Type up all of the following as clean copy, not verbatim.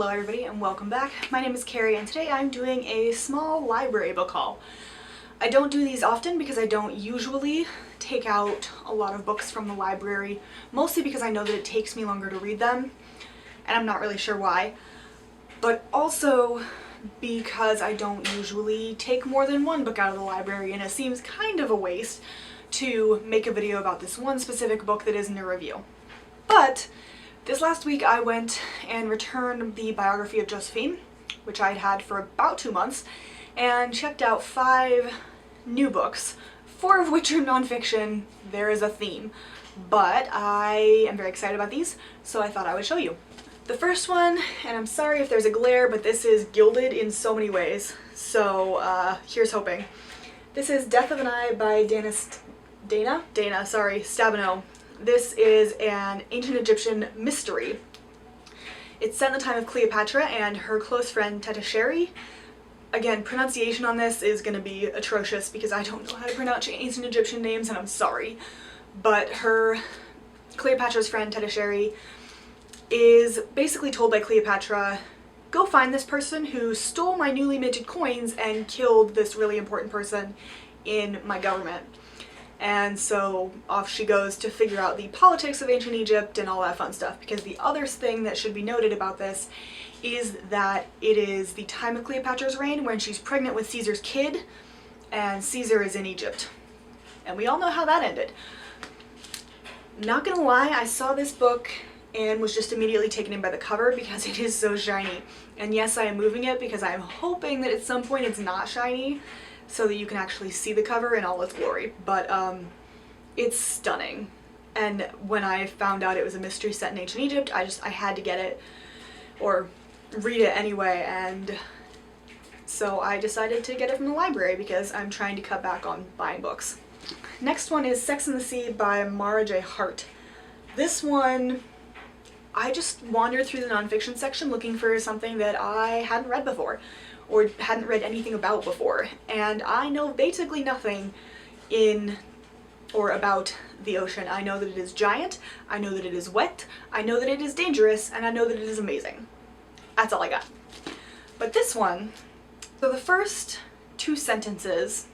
Hello everybody and welcome back. My name is Kari and today I'm doing a small library book haul. I don't do these often because I don't usually take out a lot of books from the library, mostly because I know that it takes me longer to read them and I'm not really sure why, but also because I don't usually take more than one book out of the library and it seems kind of a waste to make a video about this one specific book that isn't a review. But this last week I went and returned the biography of Josephine, which I'd had for about 2 months, and checked out 5 new books, 4 of which are nonfiction. There is a theme, but I am very excited about these, so I thought I would show you. The first one, and I'm sorry if there's a glare, but this is gilded in so many ways, so here's hoping. This is Death of an Eye by Dana Stabenow. This is an ancient Egyptian mystery. It's set in the time of Cleopatra and her close friend Tetisheri. Again, pronunciation on this is going to be atrocious because I don't know how to pronounce ancient Egyptian names and I'm sorry. But Cleopatra's friend Tetisheri is basically told by Cleopatra, go find this person who stole my newly minted coins and killed this really important person in my government. And so off she goes to figure out the politics of ancient Egypt and all that fun stuff, because the other thing that should be noted about this is that it is the time of Cleopatra's reign when she's pregnant with Caesar's kid, and Caesar is in Egypt. And we all know how that ended. Not gonna lie, I saw this book and was just immediately taken in by the cover because it is so shiny. And yes, I am moving it because I'm hoping that at some point it's not shiny, so that you can actually see the cover in all its glory, but it's stunning. And when I found out it was a mystery set in ancient Egypt, I had to get it, or read it anyway, and so I decided to get it from the library because I'm trying to cut back on buying books. Next one is Sex and the Sea by Mara J. Hart. This one, I just wandered through the nonfiction section looking for something that I hadn't read before, or hadn't read anything about before, and I know basically nothing in or about the ocean. I know that it is giant, I know that it is wet, I know that it is dangerous, and I know that it is amazing. That's all I got. But this one, so the first 2 sentences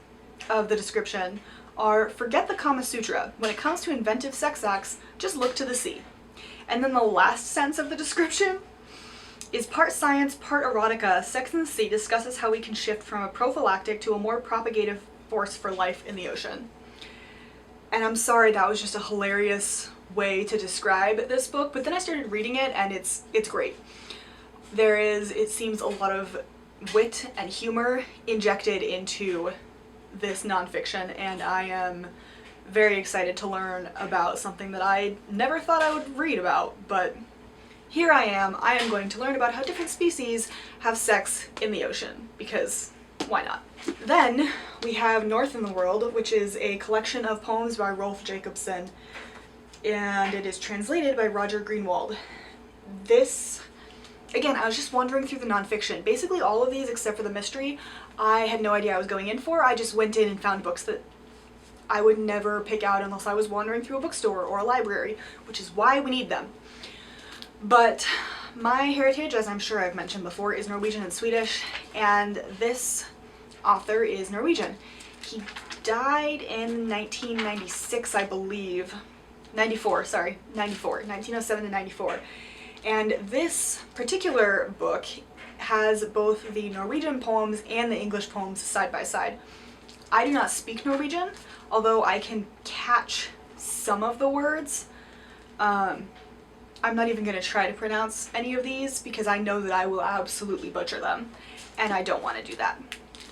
of the description are, forget the Kama Sutra. When it comes to inventive sex acts, just look to the sea. And then the last sentence of the description is part science, part erotica. Sex and the Sea discusses how we can shift from a prophylactic to a more propagative force for life in the ocean. And I'm sorry, that was just a hilarious way to describe this book, but then I started reading it and it's great. There is, it seems, a lot of wit and humor injected into this nonfiction, and I am very excited to learn about something that I never thought I would read about, but here I am going to learn about how different species have sex in the ocean, because why not? Then we have North in the World, which is a collection of poems by Rolf Jacobson, and it is translated by Roger Greenwald. This, again, I was just wandering through the nonfiction. Basically all of these except for the mystery, I had no idea I was going in for. I just went in and found books that I would never pick out unless I was wandering through a bookstore or a library, which is why we need them. But my heritage, as I'm sure I've mentioned before, is Norwegian and Swedish, and this author is Norwegian. He died in 1996, I believe. 1907 to 94. And this particular book has both the Norwegian poems and the English poems side by side. I do not speak Norwegian, although I can catch some of the words. I'm not even going to try to pronounce any of these because I know that I will absolutely butcher them, and I don't want to do that.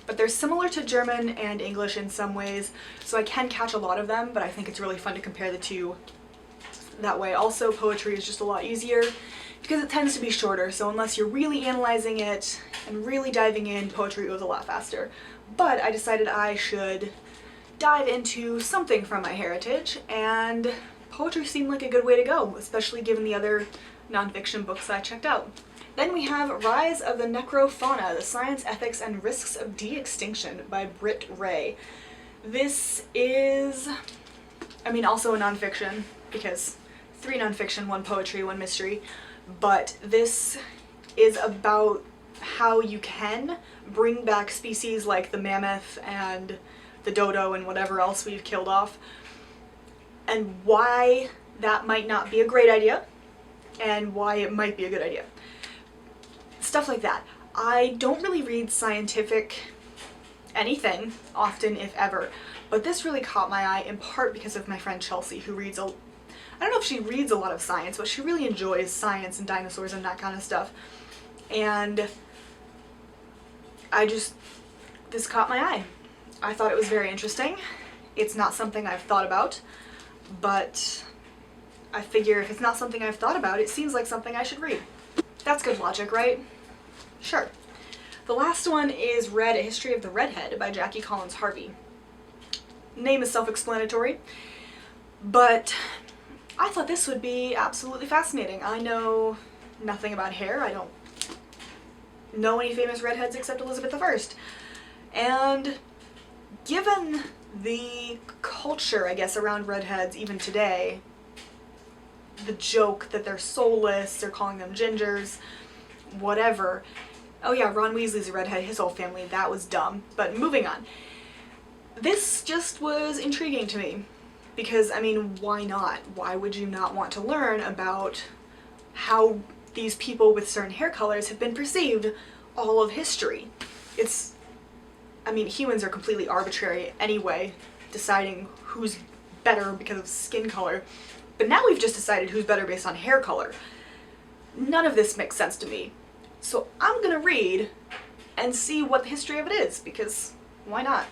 But they're similar to German and English in some ways, so I can catch a lot of them, but I think it's really fun to compare the two that way. Also, poetry is just a lot easier because it tends to be shorter, so unless you're really analyzing it and really diving in, poetry goes a lot faster. But I decided I should dive into something from my heritage, and poetry seemed like a good way to go, especially given the other nonfiction books I checked out. Then we have Rise of the Necro, Fauna, The Science, Ethics, and Risks of De-Extinction by Britt Ray. This is, also a nonfiction, because 3 nonfiction, 1 poetry, 1 mystery, but this is about how you can bring back species like the mammoth and the dodo and whatever else we've killed off, and why that might not be a great idea and why it might be a good idea. Stuff like that. I don't really read scientific anything often, if ever, but this really caught my eye in part because of my friend Chelsea, who reads I don't know if she reads a lot of science, but she really enjoys science and dinosaurs and that kind of stuff. And this caught my eye. I thought it was very interesting. It's not something I've thought about, but I figure if it's not something I've thought about, it seems like something I should read. That's good logic, right? Sure. The last one is A History of the Redhead by Jackie Collins Harvey. Name is self-explanatory, but I thought this would be absolutely fascinating. I know nothing about hair. I don't know any famous redheads except Elizabeth I. And given the culture, I guess, around redheads even today, the joke that they're soulless, they're calling them gingers, whatever. Oh yeah, Ron Weasley's a redhead, his whole family, that was dumb. But moving on. This just was intriguing to me. Because, I mean, why not? Why would you not want to learn about how these people with certain hair colors have been perceived all of history? I mean, humans are completely arbitrary anyway, deciding who's better because of skin color. But now we've just decided who's better based on hair color. None of this makes sense to me. So I'm gonna read and see what the history of it is, because why not?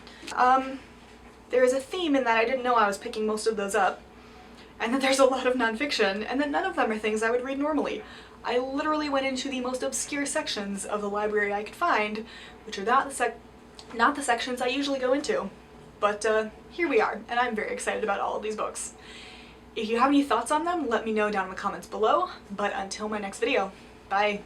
There is a theme in that I didn't know I was picking most of those up, and that there's a lot of nonfiction, and that none of them are things I would read normally. I literally went into the most obscure sections of the library I could find, which are not the sections I usually go into. But here we are, and I'm very excited about all of these books. If you have any thoughts on them, let me know down in the comments below, but until my next video, bye!